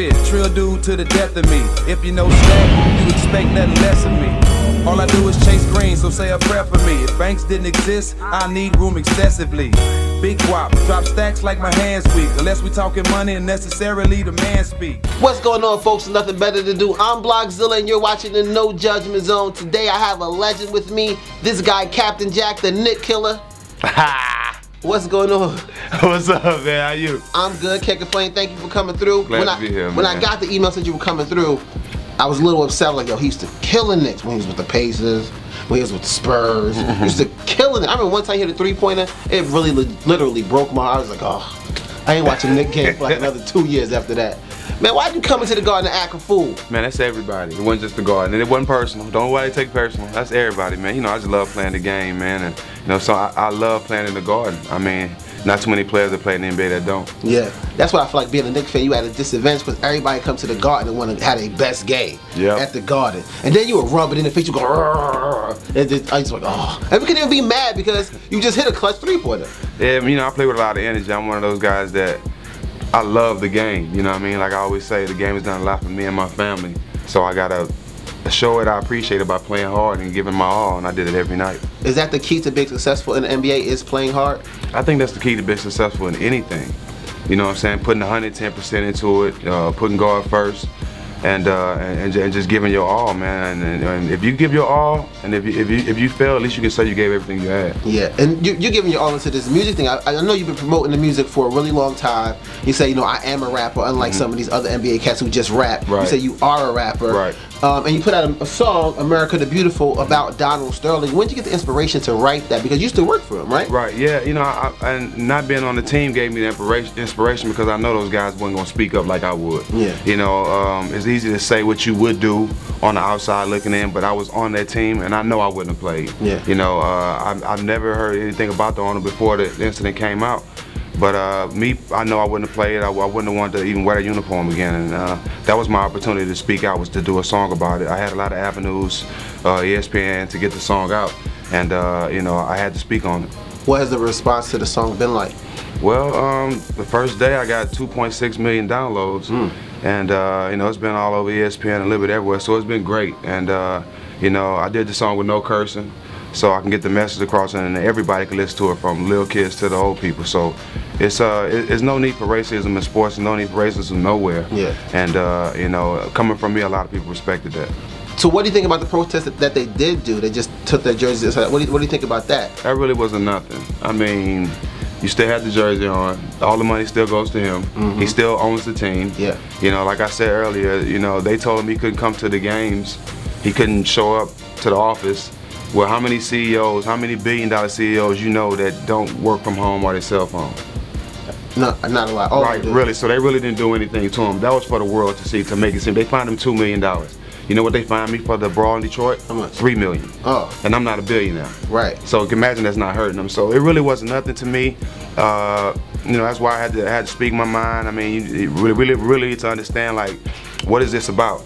spit, trill dude to the death of me. If you know stack, you expect nothing less of me. All I do is chase green, so say a prayer for me. If banks didn't exist, I need room excessively. Big whop, drop stacks like my hands weak. Unless we talking money and necessarily the man speak. What's going on, folks? Nothing better to do. I'm Blockzilla and you're watching the No Judgment Zone. Today I have a legend with me. This guy, Captain Jack, the Nick Killer. What's going on? What's up, man? How you? I'm good, can't complain. Thank you for coming through. Glad to be here, man. When I got the email that you were coming through, I was a little upset. Like, yo, he used to kill the Knicks when he was with the Pacers, when he was with the Spurs. He used to kill it. I remember one time he hit a three-pointer. It really, literally broke my heart. I was like, oh, I ain't watching Knicks game for like another 2 years after that. Man, why'd you come into the Garden and act a fool? Man, that's everybody. It wasn't just the Garden, and it wasn't personal. Don't nobody take it personal. That's everybody, man. You know, I just love playing the game, man, and you know, so I love playing in the Garden. I mean, not too many players that play in the NBA that don't. Yeah, that's why I feel like being a Knicks fan, you at a disadvantage because everybody comes to the Garden and want to have a best game at the Garden, and then you would rub it in the face. You go, rrr, and then I just like, oh, and we couldn't even be mad because you just hit a clutch three-pointer. Yeah, you know, I play with a lot of energy. I'm one of those guys that I love the game. You know what I mean? Like I always say, the game has done a lot for me and my family. So I gotta show it I appreciate it by playing hard and giving my all, and I did it every night. Is that the key to being successful in the NBA, is playing hard? I think that's the key to being successful in anything. You know what I'm saying? Putting 110% into it, putting guard first, and just giving your all, man. And if you give your all, and if you fail, at least you can say you gave everything you had. Yeah, and you're giving your all into this music thing. I know you've been promoting the music for a really long time. You say, you know, I am a rapper, unlike some of these other NBA cats who just rap. Right. You say you are a rapper. Right. And you put out a song, America the Beautiful, about Donald Sterling. When did you get the inspiration to write that? Because you used to work for him, right? Right, yeah. You know, and not being on the team gave me the inspiration because I know those guys wasn't going to speak up like I would. Yeah. You know, it's easy to say what you would do on the outside looking in, but I was on that team and I know I wouldn't have played. Yeah. You know, I've never heard anything about the owner before the incident came out. But I know I wouldn't have played. I wouldn't have wanted to even wear a uniform again. And that was my opportunity to speak out, was to do a song about it. I had a lot of avenues, ESPN, to get the song out. And, you know, I had to speak on it. What has the response to the song been like? Well, the first day I got 2.6 million downloads. And, you know, it's been all over ESPN and a little bit everywhere. So it's been great. And, you know, I did the song with no cursing, so I can get the message across, and everybody can listen to it, from little kids to the old people. So it's no need for racism in sports, and no need for racism nowhere. Yeah. And you know, coming from me, a lot of people respected that. So what do you think about the protest that they did do? They just took their jerseys. What do you think about that? That really wasn't nothing. I mean, you still had the jersey on. All the money still goes to him. He still owns the team. Yeah. You know, like I said earlier, you know, they told him he couldn't come to the games. He couldn't show up to the office. Well, how many CEOs, how many billion-dollar CEOs you know that don't work from home or their cell phone? No, not a lot. All right, really. So they really didn't do anything to him. That was for the world to see, to make it seem. They fined him $2 million. You know what they fined me for the brawl in Detroit? How much? $3 million. Oh. And I'm not a billionaire. Right. So you can imagine that's not hurting them. So it really wasn't nothing to me. You know, that's why I had to speak my mind. I mean, you really need to understand, like, what is this about?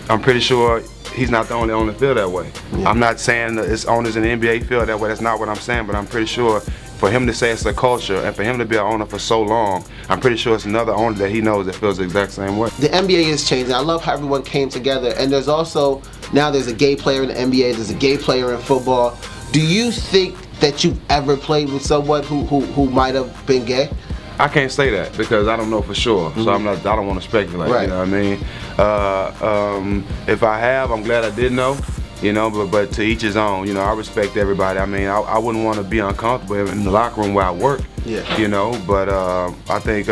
I'm pretty sure he's not the only owner that feel that way. Yeah. I'm not saying that it's owners in the NBA feel that way. That's not what I'm saying. But I'm pretty sure for him to say it's a culture, and for him to be an owner for so long, I'm pretty sure it's another owner that he knows that feels the exact same way. The NBA is changing. I love how everyone came together. And there's also, now there's a gay player in the NBA. There's a gay player in football. Do you think that you've ever played with someone who might have been gay? I can't say that because I don't know for sure, so I don't want to speculate. Right. You know what I mean? If I have, I'm glad I did know. You know, but to each his own. You know, I respect everybody. I mean, I wouldn't want to be uncomfortable in the locker room where I work. Yeah. You know, but I think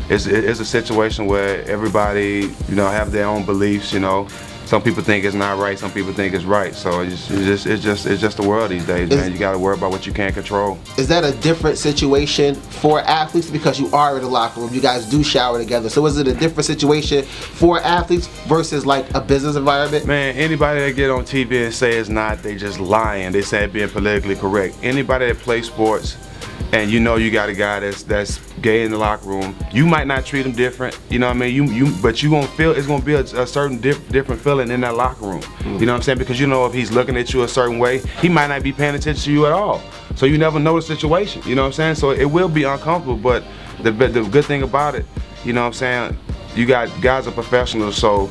it's a situation where everybody, you know, have their own beliefs. You know. Some people think it's not right, some people think it's right. So it's just the world these days, man. You got to worry about what you can't control. Is that a different situation for athletes because you are in the locker room? You guys do shower together. So is it a different situation for athletes versus like a business environment? Man, anybody that get on TV and say it's not, they just lying. They say it being politically correct. Anybody that plays sports, and you know you got a guy that's gay in the locker room, you might not treat him different, you know what I mean? But you gonna feel it's gonna be a certain different feeling in that locker room. You know what I'm saying? Because you know if he's looking at you a certain way, he might not be paying attention to you at all. So you never know the situation. You know what I'm saying? So it will be uncomfortable, but the good thing about it, you know what I'm saying? you got guys are professionals, so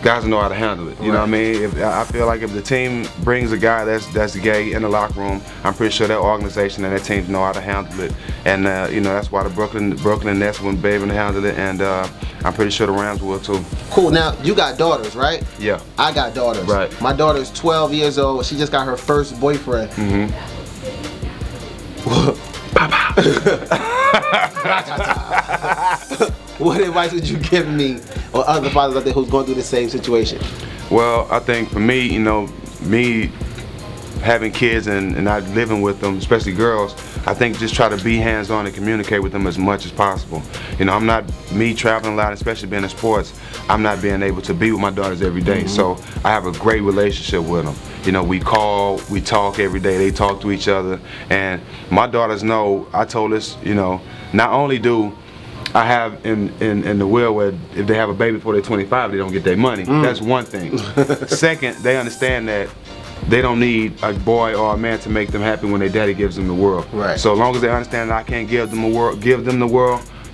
guys know how to handle it. You know what I mean? I feel like if the team brings a guy that's gay in the locker room, I'm pretty sure that organization and that team know how to handle it. And you know, that's why the Brooklyn Nets wouldn't be able to handle it, and I'm pretty sure the Rams will too. Cool. Now you got daughters, right? Yeah. I got daughters. Right. My daughter's 12 years old. She just got her first boyfriend. What advice would you give me or other fathers out there who's going through the same situation? Well, I think for me, you know, me having kids and not living with them, especially girls, I think just try to be hands-on and communicate with them as much as possible. You know, I'm not, me traveling a lot, especially being in sports, I'm not being able to be with my daughters every day. So I have a great relationship with them. You know, we call, we talk every day, they talk to each other. And my daughters know, I told us, you know, not only do I have in the will where if they have a baby before they're 25, they don't get their money. That's one thing. Second, they understand that they don't need a boy or a man to make them happy when their daddy gives them the world. Right. So as long as they understand that I can't give them the world, you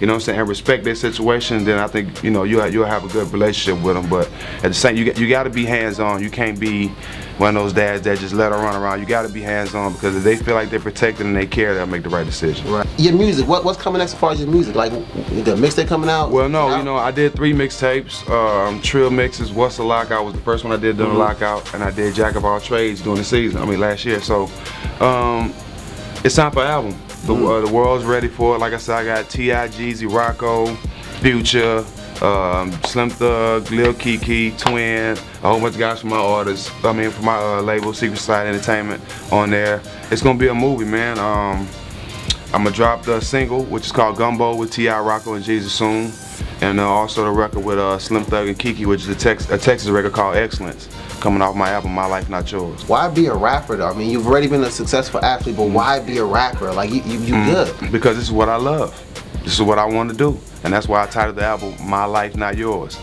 know what I'm saying, and respect their situation, then I think, you know, you'll have a good relationship with them. But at the same, you got to be hands-on. You can't be one of those dads that just let her run around. You got to be hands-on, because if they feel like they're protected and they care, they'll make the right decision. Right. Your music, what's coming next as far as your music? Like the mixtape coming out? Well, no, you know, I did 3 mixtapes, Trill Mixes, What's the Lockout was the first one I did during the lockout, and I did Jack of All Trades during the season, last year. So it's time for an album. The world's ready for it. Like I said, I got T.I., Jeezy, Rocco, Future, Slim Thug, Lil Kiki, Twin, a whole bunch of guys from my label, Secret Side Entertainment, on there. It's gonna be a movie, man. I'm gonna drop the single, which is called Gumbo, with T.I., Rocco, and Jeezy soon. And also the record with Slim Thug and Kiki, which is a Texas record called Excellence, coming off my album, My Life Not Yours. Why be a rapper though? I mean, you've already been a successful athlete, but why be a rapper? Like, you good. Because this is what I love. This is what I want to do. And that's why I titled the album, My Life Not Yours.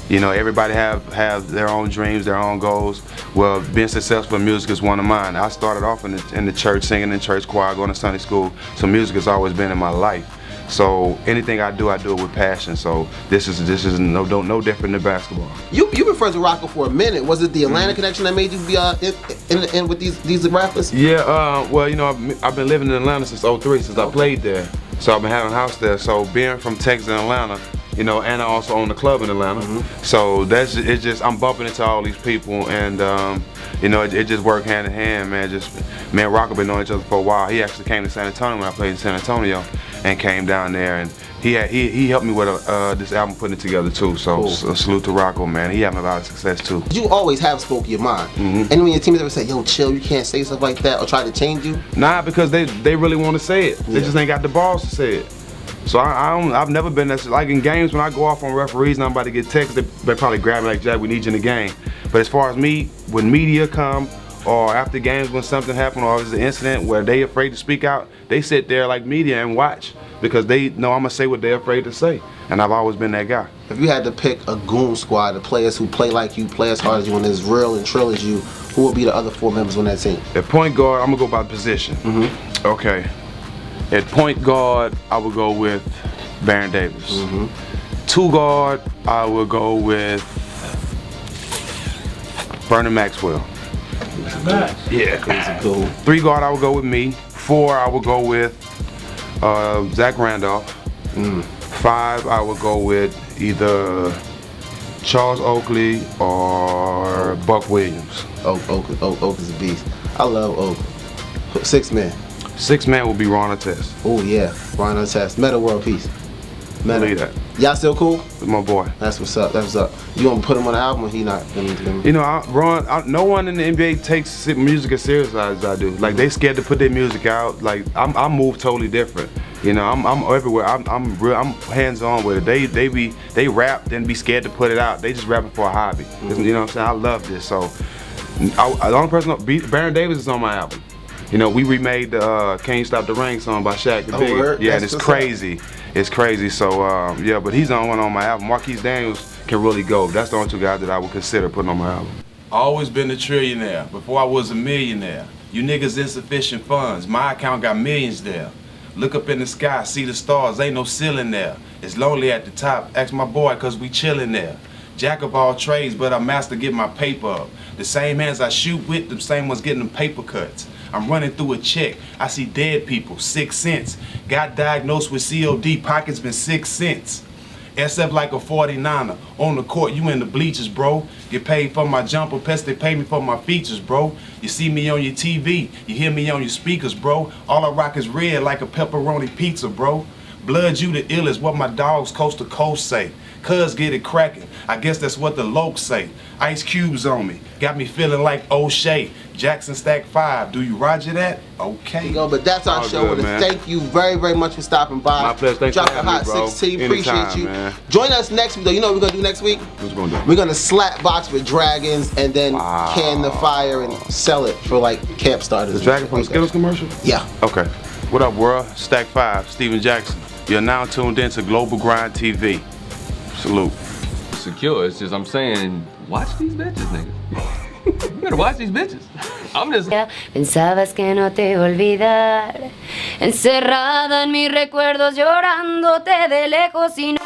You know, everybody have their own dreams, their own goals. Well, being successful in music is one of mine. I started off in the church, singing in church choir, going to Sunday school. So music has always been in my life. So anything I do it with passion. So this is no different than basketball. You've been friends with Rocco for a minute. Was it the Atlanta connection that made you be in with these rappers? Yeah, well, you know, I've been living in Atlanta since '03, since I played there. So I've been having a house there. So being from Texas and Atlanta, you know, and I also own the club in Atlanta. So it's just I'm bumping into all these people, and you know, it just worked hand in hand, man. Me and Rocco been knowing each other for a while. He actually came to San Antonio when I played in San Antonio, and came down there, and he helped me with this album, putting it together too. So, cool. So salute to Rocco, man. He having a lot of success too. You always have spoke your mind. And when your teammates ever say, "Yo, chill, you can't say stuff like that," or try to change you? Nah, because they really want to say it. They just ain't got the balls to say it. So I've never been that, like in games when I go off on referees and I'm about to get texted, they probably grab me like, "Jack, we need you in the game." But as far as me, when media come, or after games when something happened, or there's an incident where they afraid to speak out, they sit there like media and watch, because they know I'm gonna say what they're afraid to say. And I've always been that guy. If you had to pick a goon squad of players who play like you, play as hard as you, and as real and trill as you, who would be the other 4 members on that team? At point guard, I'm gonna go by position. Okay. At point guard, I would go with Baron Davis. 2 guard, I would go with Vernon Maxwell. Yeah. He's a goon. 3 guard, I would go with me. 4, I would go with Zach Randolph. 5, I would go with either Charles Oakley or Buck Williams. Oak is a beast. I love Oak. 6 man. 6th man will be Ron Artest. Oh yeah, Ron Artest. Meta World Peace. Meta. Believe that. Y'all still cool? With my boy. That's what's up. That's what's up. You gonna put him on the album, or he not? You know, no one in the NBA takes music as serious as I do. Like, they scared to put their music out. Like, I move totally different. You know, I'm everywhere. I'm hands-on with it. They rap, then be scared to put it out. They just rapping for a hobby. You know what I'm saying? I love this. So, the only person, Baron Davis is on my album. You know, we remade the Can't Stop the Rain song by Shaq the Big. Word? Yeah, and it's crazy. It's crazy. So, yeah, but he's the only one on my album. Marquise Daniels can really go. That's the only 2 guys that I would consider putting on my album. Always been a trillionaire before I was a millionaire. You niggas insufficient funds. My account got millions there. Look up in the sky, see the stars, ain't no ceiling there. It's lonely at the top, ask my boy cause we chillin' there. Jack of all trades, but I master get my paper up. The same hands I shoot with, the same ones getting them paper cuts. I'm running through a check, I see dead people, 6 cents. Got diagnosed with COD, pockets been 6 cents. SF like a 49er, on the court, you in the bleachers, bro. Get paid for my jumper, pest they pay me for my features, bro. You see me on your TV, you hear me on your speakers, bro. All I rock is red like a pepperoni pizza, bro. Blood you the illest, what my dogs coast to coast say. Cuz get it crackin', I guess that's what the lokes say. Ice cubes on me, got me feeling like O'Shea. Jackson Stack 5, do you roger that? Okay. But that's our All show. good, With man. Thank you very, very much for stopping by. My pleasure. Thanks Drop for a having hot me, bro. 16. Anytime, Appreciate you. man. Join us next week, though. You know what we're gonna do next week? What's going on? We're gonna slap box with dragons and then can the fire and sell it for like camp starters. The dragon from the Skittles commercial? Yeah. Okay. What up, world? Stack 5, Steven Jackson. You're now tuned in to Global Grind TV. Salute. Secure. It's just I'm saying, watch these bitches, nigga. You better watch these bitches. I'm just. Pensabas que no te iba a olvidar, encerrada en mis recuerdos llorándote de lejos y no